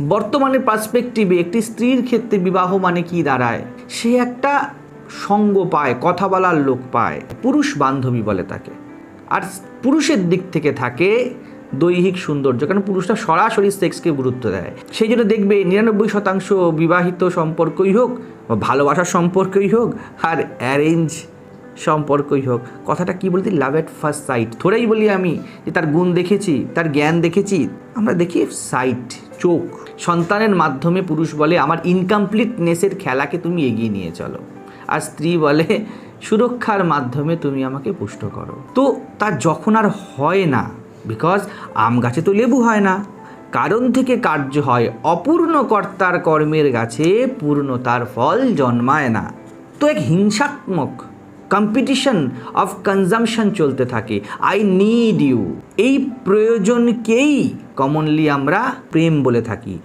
বর্তমানের পার্সপেক্টিভে একটি স্ত্রীর ক্ষেত্রে বিবাহ মানে কি দাঁড়ায়? সে একটা সঙ্গ পায়, কথা বলার লোক পায়, পুরুষ বান্ধবী বলে তাকে। আর পুরুষের দিক থেকে থাকে দৈহিক সৌন্দর্য, কারণ পুরুষরা সরাসরি সেক্সকে গুরুত্ব দেয়। সেই জন্য দেখবে 99% বিবাহিত সম্পর্কই হোক বা ভালোবাসার সম্পর্কই হোক আর অ্যারেঞ্জ সম্পর্কই হোক, কথাটা কি বলতে, লাভ এট ফার্স্ট সাইট। থোড়াই বলি আমি যে তার গুণ দেখেছি, তার জ্ঞান দেখেছি, আমরা দেখি সাইট, চোখ। সন্তানের মাধ্যমে পুরুষ বলে আমার ইনকমপ্লিটনেসের খেলাকে তুমি এগিয়ে নিয়ে চলো, আর স্ত্রী বলে সুরক্ষার মাধ্যমে তুমি আমাকে পুষ্ট করো। তো তার যখন আর হয় না, বিকজ আম গাছে তো লেবু হয় না, কারণ থেকে কার্য হয়, অপূর্ণ কর্তার কর্মের গাছে পূর্ণতার ফল জন্মায় না। তো এক হিংসাত্মক কম্পিটিশন অফ কনজামশন চলতে থাকে। আই নিড ইউ, এই প্রয়োজনকেই কমনলি আমরা প্রেম বলে থাকি।